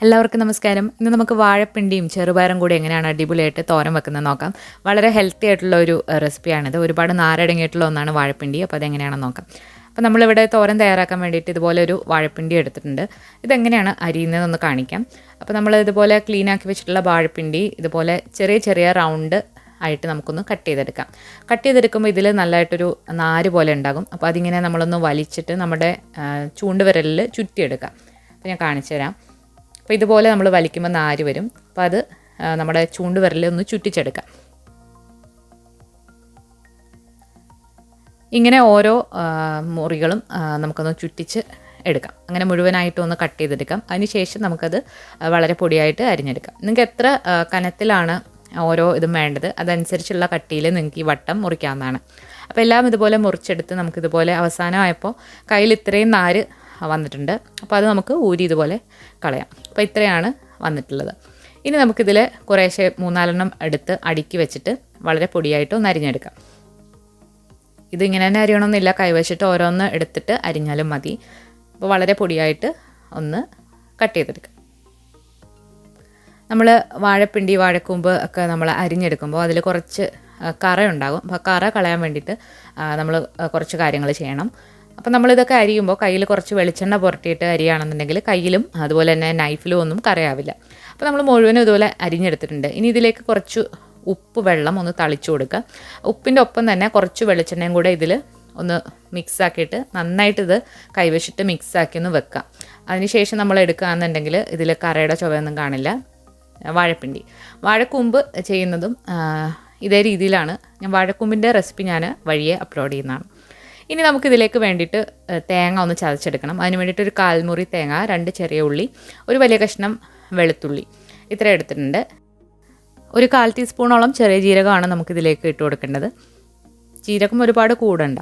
എല്ലാവർക്കും നമസ്കാരം. ഇന്ന് നമുക്ക് വാഴപ്പിണ്ടിയും ചെറുപയറും കൂടി എങ്ങനെയാണ് അടിപൊളിയായിട്ട് തോരൻ വെക്കുന്നത് നോക്കാം. വളരെ ഹെൽത്തി ആയിട്ടുള്ള ഒരു റെസിപ്പിയാണിത്. ഒരുപാട് നാരടങ്ങിയിട്ടുള്ള ഒന്നാണ് വാഴപ്പിണ്ടി. അപ്പോൾ അതെങ്ങനെയാണെന്ന് നോക്കാം. അപ്പോൾ നമ്മളിവിടെ തോരൻ തയ്യാറാക്കാൻ വേണ്ടിയിട്ട് ഇതുപോലെ ഒരു വാഴപ്പിണ്ടി എടുത്തിട്ടുണ്ട്. ഇതെങ്ങനെയാണ് അരിയുന്നതെന്നൊന്ന് കാണിക്കാം. അപ്പോൾ നമ്മൾ ഇതുപോലെ ക്ലീൻ ആക്കി വെച്ചിട്ടുള്ള വാഴപ്പിണ്ടി ഇതുപോലെ ചെറിയ ചെറിയ റൗണ്ട് ആയിട്ട് നമുക്കൊന്ന് കട്ട് ചെയ്തെടുക്കാം. കട്ട് ചെയ്തെടുക്കുമ്പോൾ ഇതിൽ നല്ലതായിട്ടൊരു നാര് പോലെ ഉണ്ടാകും. അപ്പോൾ അതിങ്ങനെ നമ്മളൊന്ന് വലിച്ചിട്ട് നമ്മുടെ ചൂണ്ടുവിരലിൽ ചുറ്റിയെടുക്കാം. അപ്പോൾ ഞാൻ കാണിച്ചു തരാം. അപ്പോൾ ഇതുപോലെ നമ്മൾ വലിക്കുമ്പോൾ നാര് വരും. അപ്പോൾ അത് നമ്മുടെ ചൂണ്ടുവിരലിൽ ഒന്ന് ചുറ്റിച്ചെടുക്കാം. ഇങ്ങനെ ഓരോ മുറികളും നമുക്കൊന്ന് ചുറ്റിച്ച് എടുക്കാം. അങ്ങനെ മുഴുവനായിട്ടും ഒന്ന് കട്ട് ചെയ്തെടുക്കാം. അതിനുശേഷം നമുക്കത് വളരെ പൊടിയായിട്ട് അരിഞ്ഞെടുക്കാം. നിങ്ങൾക്ക് എത്ര കനത്തിലാണ് ഓരോ ഇതും വേണ്ടത് അതനുസരിച്ചുള്ള കട്ടിയിൽ നിങ്ങൾക്ക് ഈ വട്ടം മുറിക്കാവുന്നതാണ്. അപ്പോൾ എല്ലാം ഇതുപോലെ മുറിച്ചെടുത്ത് നമുക്കിതുപോലെ അവസാനമായപ്പോൾ കയ്യിൽ ഇത്രയും നാര് വന്നിട്ടുണ്ട്. അപ്പോൾ അത് നമുക്ക് ഊരി ഇതുപോലെ കളയാം. അപ്പോൾ ഇത്രയാണ് വന്നിട്ടുള്ളത്. ഇനി നമുക്കിതിൽ കുറേശ്ശെ 3-4 എടുത്ത് അടുക്കി വെച്ചിട്ട് വളരെ പൊടിയായിട്ട് ഒന്ന് അരിഞ്ഞെടുക്കാം. ഇതിങ്ങനെ തന്നെ അരിയണമെന്നില്ല, കൈവച്ചിട്ട് ഓരോന്ന് എടുത്തിട്ട് അരിഞ്ഞാലും മതി. അപ്പോൾ വളരെ പൊടിയായിട്ട് ഒന്ന് കട്ട് ചെയ്തെടുക്കാം. നമ്മൾ വാഴപ്പിണ്ടി വാഴക്കൂമ്പ് ഒക്കെ നമ്മൾ അരിഞ്ഞെടുക്കുമ്പോൾ അതിൽ കുറച്ച് കറ ഉണ്ടാകും. അപ്പോൾ കറ കളയാൻ വേണ്ടിയിട്ട് നമ്മൾ കുറച്ച് കാര്യങ്ങൾ ചെയ്യണം. അപ്പോൾ നമ്മളിതൊക്കെ അരിയുമ്പോൾ കയ്യിൽ കുറച്ച് വെളിച്ചെണ്ണ പുരട്ടിയിട്ട് അരിയാണെന്നുണ്ടെങ്കിൽ കയ്യിലും അതുപോലെ തന്നെ നൈഫിലും ഒന്നും കറയാവില്ല. അപ്പോൾ നമ്മൾ മുഴുവനും ഇതുപോലെ അരിഞ്ഞെടുത്തിട്ടുണ്ട്. ഇനി ഇതിലേക്ക് കുറച്ച് ഉപ്പ് വെള്ളം ഒന്ന് തളിച്ചു കൊടുക്കുക. ഉപ്പിൻ്റെ ഒപ്പം തന്നെ കുറച്ച് വെളിച്ചെണ്ണയും കൂടെ ഇതിൽ ഒന്ന് മിക്സാക്കിയിട്ട് നന്നായിട്ട് ഇത് കൈവച്ചിട്ട് മിക്സാക്കി ഒന്ന് വെക്കാം. അതിനുശേഷം നമ്മൾ എടുക്കുകയാണെന്നുണ്ടെങ്കിൽ ഇതിൽ കറയുടെ ചുവയൊന്നും കാണില്ല. വാഴപ്പിണ്ടി വാഴക്കൂമ്പ് ചെയ്യുന്നതും ഇതേ രീതിയിലാണ്. ഞാൻ വാഴക്കൂമ്പിൻ്റെ റെസിപ്പി ഞാൻ വഴിയെ അപ്ലോഡ് ചെയ്യുന്നതാണ്. ഇനി നമുക്കിതിലേക്ക് വേണ്ടിയിട്ട് തേങ്ങ ഒന്ന് ചതച്ചെടുക്കണം. അതിന് വേണ്ടിയിട്ട് ഒരു 1/4 മുറി തേങ്ങ, 2 ചെറിയ ഉള്ളി, ഒരു വലിയ കഷ്ണം വെളുത്തുള്ളി ഇത്ര എടുത്തിട്ടുണ്ട്. ഒരു 1/4 ടീസ്പൂണോളം ചെറിയ ജീരകമാണ് നമുക്കിതിലേക്ക് ഇട്ട് കൊടുക്കേണ്ടത്. ജീരകം ഒരുപാട് കൂടണ്ട.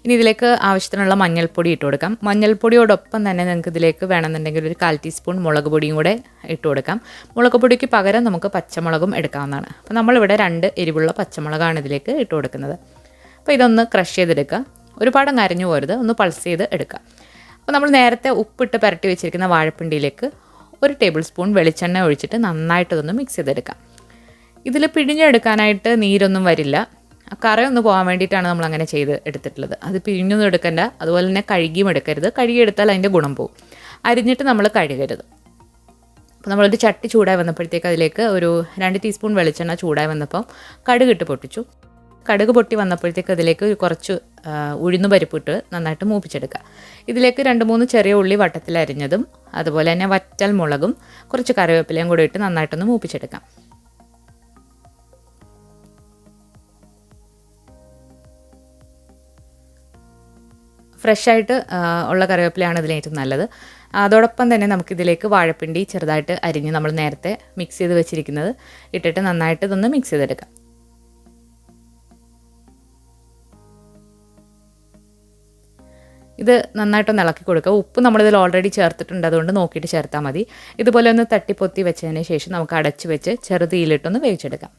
ഇനി ഇതിലേക്ക് ആവശ്യത്തിനുള്ള മഞ്ഞൾപ്പൊടി ഇട്ട് കൊടുക്കാം. മഞ്ഞൾപ്പൊടിയോടൊപ്പം തന്നെ നിങ്ങൾക്ക് ഇതിലേക്ക് വേണമെന്നുണ്ടെങ്കിൽ ഒരു 1/4 ടീസ്പൂൺ മുളക് പൊടിയും കൂടെ ഇട്ട് കൊടുക്കാം. മുളക് പൊടിക്ക് പകരം നമുക്ക് പച്ചമുളകും എടുക്കാവുന്നതാണ്. അപ്പോൾ നമ്മളിവിടെ 2 എരിവുള്ള പച്ചമുളകാണ് ഇതിലേക്ക് ഇട്ട് കൊടുക്കുന്നത്. അപ്പോൾ ഇതൊന്ന് ക്രഷ് ചെയ്തെടുക്കുക. ഒരുപാട് അരഞ്ഞു പോരുത്, ഒന്ന് പൾസ് ചെയ്ത് എടുക്കുക. അപ്പോൾ നമ്മൾ നേരത്തെ ഉപ്പിട്ട് പുരട്ടി വെച്ചിരിക്കുന്ന വാഴപ്പിണ്ടിയിലേക്ക് 1 ടേബിൾ സ്പൂൺ വെളിച്ചെണ്ണ ഒഴിച്ചിട്ട് നന്നായിട്ടതൊന്ന് മിക്സ് ചെയ്തെടുക്കാം. ഇതിൽ പിഴിഞ്ഞെടുക്കാനായിട്ട് നീരൊന്നും വരില്ല. കറയൊന്ന് പോകാൻ വേണ്ടിയിട്ടാണ് നമ്മൾ അങ്ങനെ ചെയ്ത് എടുത്തിട്ടുള്ളത്. അത് പിഴിഞ്ഞൊന്നും എടുക്കണ്ട, അതുപോലെ തന്നെ കഴുകിയും എടുക്കരുത്. കഴുകിയെടുത്താൽ അതിൻ്റെ ഗുണം പോകും. അരിഞ്ഞിട്ട് നമ്മൾ കഴുകരുത്. അപ്പോൾ നമ്മളൊരു ചട്ടി ചൂടായി വന്നപ്പോഴത്തേക്ക് അതിലേക്ക് ഒരു 2 ടീസ്പൂൺ വെളിച്ചെണ്ണ ചൂടായി വന്നപ്പോൾ കടുകിട്ട് പൊട്ടിച്ചു. കടുക് പൊട്ടി വന്നപ്പോഴത്തേക്ക് അതിലേക്ക് കുറച്ച് ഉഴുന്ന് പരിപ്പിട്ട് നന്നായിട്ട് മൂപ്പിച്ചെടുക്കുക. ഇതിലേക്ക് 2-3 ചെറിയ ഉള്ളി വട്ടത്തിൽ അരിഞ്ഞതും അതുപോലെ തന്നെ വറ്റൽ മുളകും കുറച്ച് കറിവേപ്പിലയും കൂടി ഇട്ട് നന്നായിട്ടൊന്ന് മൂപ്പിച്ചെടുക്കാം. ഫ്രഷായിട്ട് ഉള്ള കറിവേപ്പിലയാണ് ഇതിലേറ്റവും നല്ലത്. അതോടൊപ്പം തന്നെ നമുക്കിതിലേക്ക് വാഴപ്പിണ്ടി ചെറുതായിട്ട് അരിഞ്ഞ് നമ്മൾ നേരത്തെ മിക്സ് ചെയ്ത് വെച്ചിരിക്കുന്നത് ഇട്ടിട്ട് നന്നായിട്ട് ഇതൊന്ന് മിക്സ് ചെയ്തെടുക്കാം. ഇത് നന്നായിട്ടൊന്ന് ഇളക്കി കൊടുക്കുക. ഉപ്പ് നമ്മളിതിൽ ഓൾറെഡി ചേർത്തിട്ടുണ്ട്, അതുകൊണ്ട് നോക്കിയിട്ട് ചേർത്താൽ മതി. ഇതുപോലെ ഒന്ന് തട്ടിപ്പൊത്തി വെച്ചതിന് ശേഷം നമുക്ക് അടച്ച് വെച്ച് ചെറുതീയിലിട്ടൊന്ന് വേവിച്ചെടുക്കാം.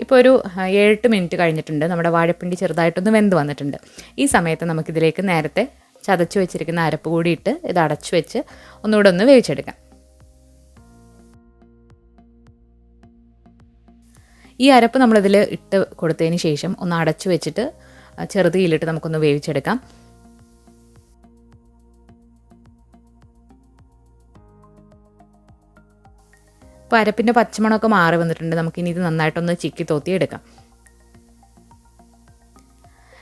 ഇപ്പോൾ ഒരു 7-8 മിനിറ്റ് കഴിഞ്ഞിട്ടുണ്ട്. നമ്മുടെ വാഴപ്പിണ്ടി ചെറുതായിട്ടൊന്ന് വെന്ത് വന്നിട്ടുണ്ട്. ഈ സമയത്ത് നമുക്കിതിലേക്ക് നേരത്തെ ചതച്ച് വെച്ചിരിക്കുന്ന അരപ്പ് കൂടി ഇട്ട് ഇത് അടച്ചു വെച്ച് ഒന്നുകൂടെ ഒന്ന് വേവിച്ചെടുക്കാം. ഈ അരപ്പ് നമ്മളിതിൽ ഇട്ട് കൊടുത്തതിന് ശേഷം ഒന്ന് അടച്ചു വെച്ചിട്ട് ചെറുതീയിലിട്ട് നമുക്കൊന്ന് വേവിച്ചെടുക്കാം. ഇപ്പോൾ അരപ്പിൻ്റെ പച്ചമണമൊക്കെ മാറി വന്നിട്ടുണ്ട്. നമുക്കിനി ഇത് നന്നായിട്ടൊന്ന് ചിക്കി തോത്തി എടുക്കാം.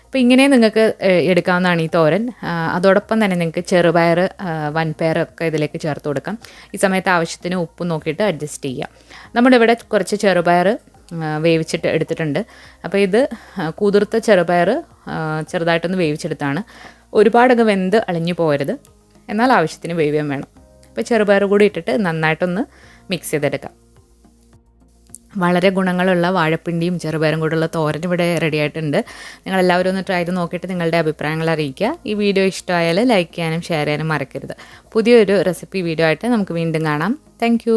അപ്പോൾ ഇങ്ങനെ നിങ്ങൾക്ക് എടുക്കാവുന്നതാണ് ഈ തോരൻ. അതോടൊപ്പം തന്നെ നിങ്ങൾക്ക് ചെറുപയർ, വൻപയറൊക്കെ ഇതിലേക്ക് ചേർത്ത് കൊടുക്കാം. ഈ സമയത്ത് ആവശ്യത്തിന് ഉപ്പ് നോക്കിയിട്ട് അഡ്ജസ്റ്റ് ചെയ്യാം. നമ്മുടെ ഇവിടെ കുറച്ച് ചെറുപയർ വേവിച്ചിട്ട് എടുത്തിട്ടുണ്ട്. അപ്പോൾ ഇത് കുതിർത്ത ചെറുപയർ ചെറുതായിട്ടൊന്ന് വേവിച്ചെടുത്താണ്. ഒരുപാടൊക്കെ വെന്ത് അളിഞ്ഞു പോകരുത്, എന്നാൽ ആവശ്യത്തിന് വേവിയാൻ വേണം. അപ്പോൾ ചെറുപയർ കൂടി ഇട്ടിട്ട് നന്നായിട്ടൊന്ന് മിക്സ് ചെയ്തെടുക്കാം. വളരെ ഗുണങ്ങളുള്ള വാഴപ്പിണ്ടിയും ചെറുപയറും കൂടെയുള്ള തോരൻ ഇവിടെ റെഡി ആയിട്ടുണ്ട്. നിങ്ങളെല്ലാവരും ഒന്ന് ട്രൈ ചെയ്ത് നോക്കിയിട്ട് നിങ്ങളുടെ അഭിപ്രായങ്ങൾ അറിയിക്കുക. ഈ വീഡിയോ ഇഷ്ടമായാൽ ലൈക്ക് ചെയ്യാനും ഷെയർ ചെയ്യാനും മറക്കരുത്. പുതിയൊരു റെസിപ്പി വീഡിയോ ആയിട്ട് നമുക്ക് വീണ്ടും കാണാം. താങ്ക്